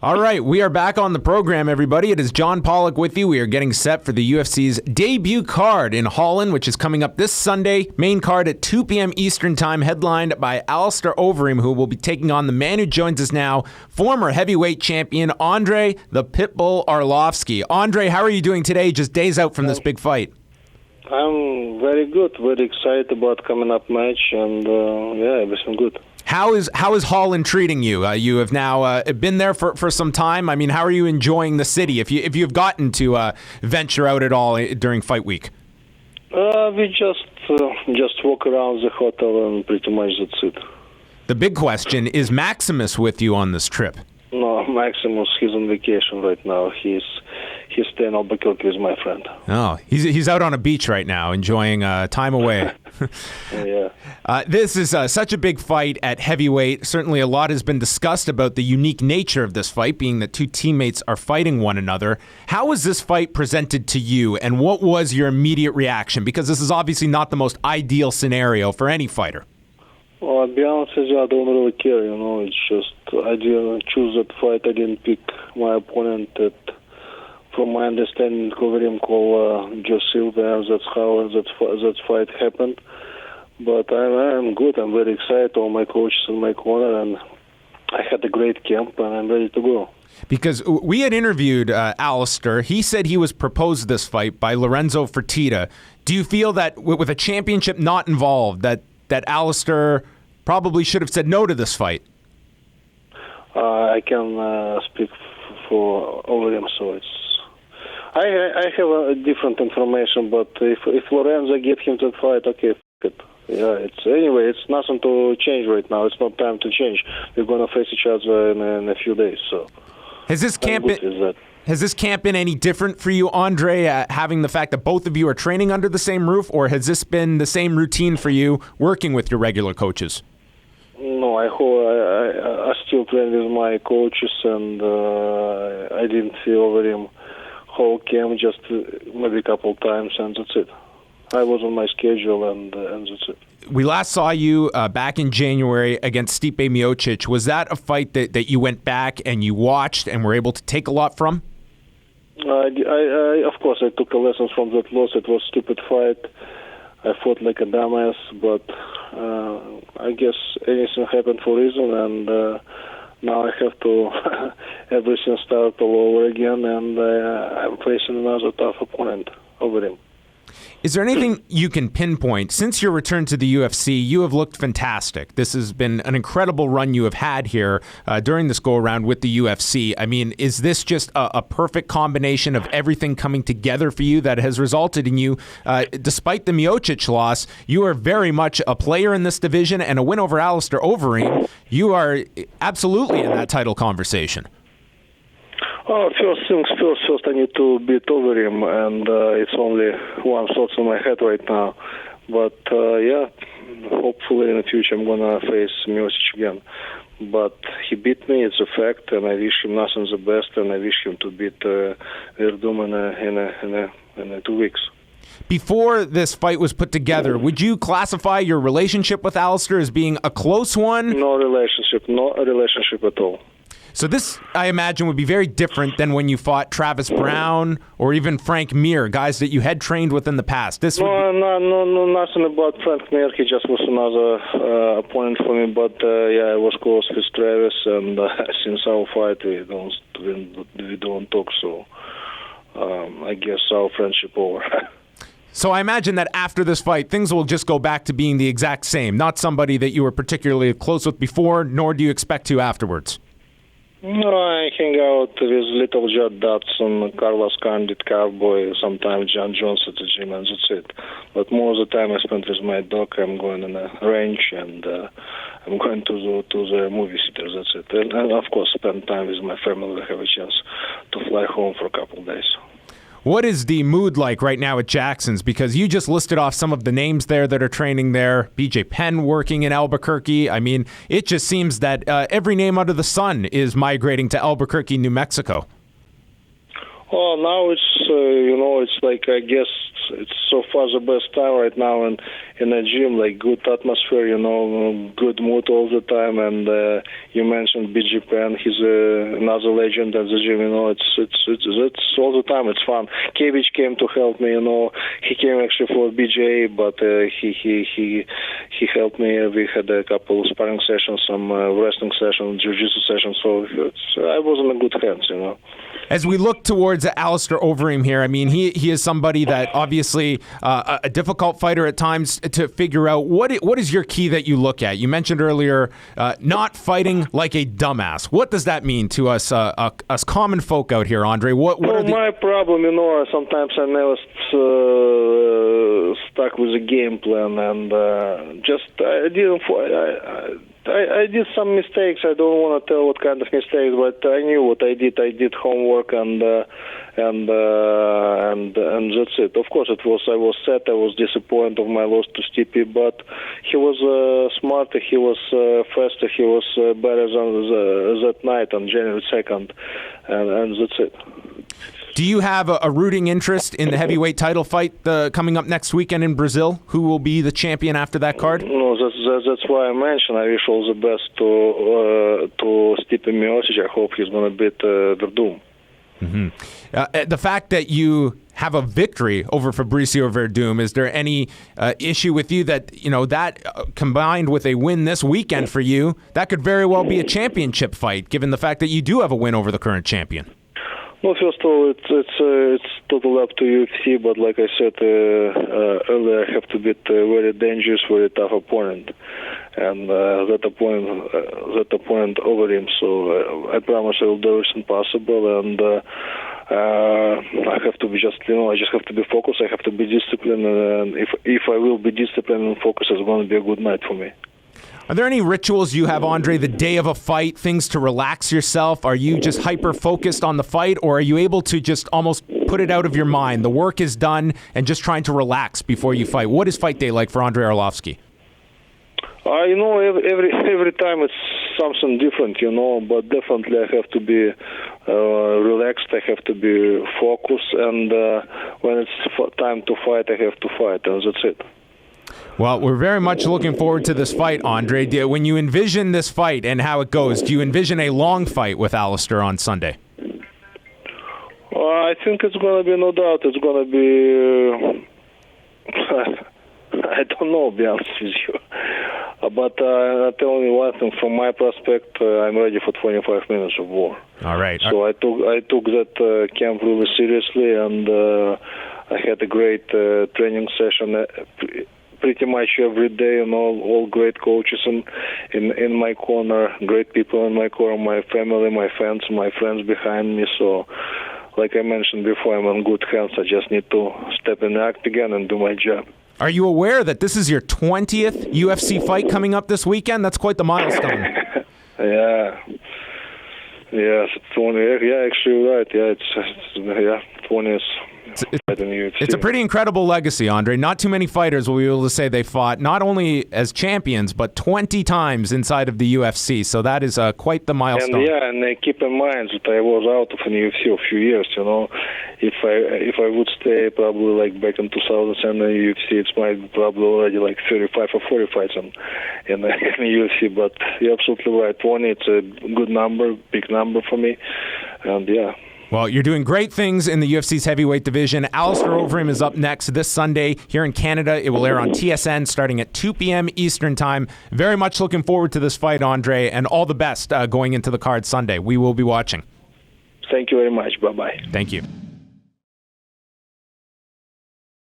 All right, we are back on the program, everybody. It is John Pollock with you. We are getting set for the UFC's debut card in Holland, which is coming up this Sunday. Main card at 2 p.m. Eastern Time, headlined by Alistair Overeem, who will be taking on the man who joins us now, former heavyweight champion Andrei the Pitbull Arlovski. Andrei, how are you doing today, just days out from this big fight? I'm very good, very excited about coming up match, and everything good. How is Holland treating you? You have now been there for some time. I mean, how are you enjoying the city? If you've gotten to venture out at all during fight week? We just walk around the hotel and pretty much that's it. The big question is Maximus with you on this trip? No, Maximus, he's on vacation right now. He's staying in Albuquerque with my friend. Oh, he's out on a beach right now, enjoying time away. Yeah. This is such a big fight at heavyweight. Certainly a lot has been discussed about the unique nature of this fight, being that two teammates are fighting one another. How was this fight presented to you, and what was your immediate reaction? Because this is obviously not the most ideal scenario for any fighter. Well, I'll be honest with you, I don't really care, It's just, I didn't choose that fight. I didn't pick my opponent. From my understanding, Overeem called Joe Silva, and that's how that fight happened. But I'm good. I'm very excited. All my coaches in my corner, and I had a great camp, and I'm ready to go. Because we had interviewed Alistair. He said he was proposed this fight by Lorenzo Fertitta. Do you feel that with a championship not involved, that Alistair probably should have said no to this fight? I can speak for Overeem, so it's. I have different information, but if Lorenzo get him to fight, okay, f*** it. Yeah, it's nothing to change right now. It's not time to change. We're gonna face each other in a few days. So has this camp been any different for you, Andrei? Having the fact that both of you are training under the same roof, or has this been the same routine for you working with your regular coaches? No, I still train with my coaches, and I didn't see Overeem whole camp, just maybe a couple times, and that's it. I was on my schedule, and that's it. We last saw you back in January against Stipe Miocic. Was that a fight that you went back and you watched and were able to take a lot from? Of course, I took a lesson from that loss. It was a stupid fight. I fought like a dumbass, but I guess anything happened for a reason, and now I have to everything start all over again, and I'm facing another tough opponent over him. Is there anything you can pinpoint? Since your return to the UFC, you have looked fantastic. This has been an incredible run you have had here during this go-around with the UFC. I mean, is this just a perfect combination of everything coming together for you that has resulted in you, despite the Miocic loss, you are very much a player in this division, and a win over Alistair Overeem, you are absolutely in that title conversation. First things first, I need to beat Overeem, and it's only one thought in my head right now. But, hopefully in the future I'm going to face Miocic again. But he beat me, it's a fact, and I wish him nothing the best, and I wish him to beat Verdum in 2 weeks. Before this fight was put together, would you classify your relationship with Alistair as being a close one? No relationship at all. So this, I imagine, would be very different than when you fought Travis Brown or even Frank Mir, guys that you had trained with in the past. No, nothing about Frank Mir. He just was another opponent for me. But I was close with Travis, and since our fight, we don't talk. So I guess our friendship over. So I imagine that after this fight, things will just go back to being the exact same. Not somebody that you were particularly close with before, nor do you expect to afterwards. No, I hang out with little Judd Dodson, Carlos Condit, Cowboy, sometimes John Jones at the gym, and that's it. But more of the time I spend with my dog. I'm going on a range, and I'm going to the movie theater, that's it. And of course, spend time with my family. I have a chance to fly home for a couple of days. What is the mood like right now at Jackson's? Because you just listed off some of the names there that are training there. BJ Penn working in Albuquerque. I mean, it just seems that every name under the sun is migrating to Albuquerque, New Mexico. Well, now it's, it's like, I guess, it's so far the best time right now in the gym. Like good atmosphere, good mood all the time. And you mentioned BG Penn, he's another legend at the gym. It's all the time. It's fun. Kevich came to help me. He came actually for BJA, but he helped me. We had a couple of sparring sessions, some wrestling sessions, jiu-jitsu sessions. So I was in a good hands. As we look towards Alistair Overeem here, I mean, he is somebody that obviously a difficult fighter at times to figure out. What is your key that you look at? You mentioned earlier not fighting like a dumbass. What does that mean to us common folk out here, Andrei? My problem, sometimes I never stuck with a game plan, and I didn't. I did some mistakes. I don't want to tell what kind of mistakes, but I knew what I did. I did homework, and that's it. Of course, I was sad. I was disappointed of my loss to Stipe, but he was smarter. He was faster. He was better than that night on January 2nd, and that's it. Do you have a rooting interest in the heavyweight title fight coming up next weekend in Brazil? Who will be the champion after that card? No, that's why I mentioned. I wish all the best to Stipe Miocic. I hope he's going to beat Verdum. Mm-hmm. The fact that you have a victory over Fabricio Verdum, is there any issue with you that that combined with a win this weekend for you, that could very well be a championship fight, given the fact that you do have a win over the current champion? Well, first of all, it's totally up to UFC, but like I said earlier, I have to beat a very dangerous, very tough opponent, and that opponent Overeem. So I promise I will do everything possible, and I have to be I just have to be focused. I have to be disciplined, and if I will be disciplined and focused, it's going to be a good night for me. Are there any rituals you have, Andrei, the day of a fight, things to relax yourself? Are you just hyper-focused on the fight, or are you able to just almost put it out of your mind? The work is done and just trying to relax before you fight. What is fight day like for Andrei Arlovski? Every time it's something different, but definitely I have to be relaxed, I have to be focused, and when it's time to fight, I have to fight, and that's it. Well, we're very much looking forward to this fight, Andrei. When you envision this fight and how it goes, do you envision a long fight with Alistair on Sunday? I think it's going to be, no doubt, it's going to be, I don't know, to be honest with you. But I'll tell you one thing, from my perspective, I'm ready for 25 minutes of war. All right. So I took that camp really seriously, and I had a great training session pretty much every day, all great coaches in my corner, great people in my corner, my family, my fans, my friends behind me. So, like I mentioned before, I'm in good hands. I just need to step in the act again and do my job. Are you aware that this is your 20th UFC fight coming up this weekend? That's quite the milestone. Yeah. Yes, 20. Yeah, actually, right. Yeah, it's 20th. It's a pretty incredible legacy, Andrei. Not too many fighters will be able to say they fought not only as champions, but 20 times inside of the UFC. So that is quite the milestone. And keep in mind that I was out of the UFC a few years. If I would stay probably like back in 2000 in the UFC, it's might probably already like 35 or 40 fights in the UFC. But you're absolutely right. 20, it's a good number, big number for me, and yeah. Well, you're doing great things in the UFC's heavyweight division. Alistair Overeem is up next this Sunday here in Canada. It will air on TSN starting at 2 p.m. Eastern Time. Very much looking forward to this fight, Andrei, and all the best going into the card Sunday. We will be watching. Thank you very much. Bye-bye. Thank you.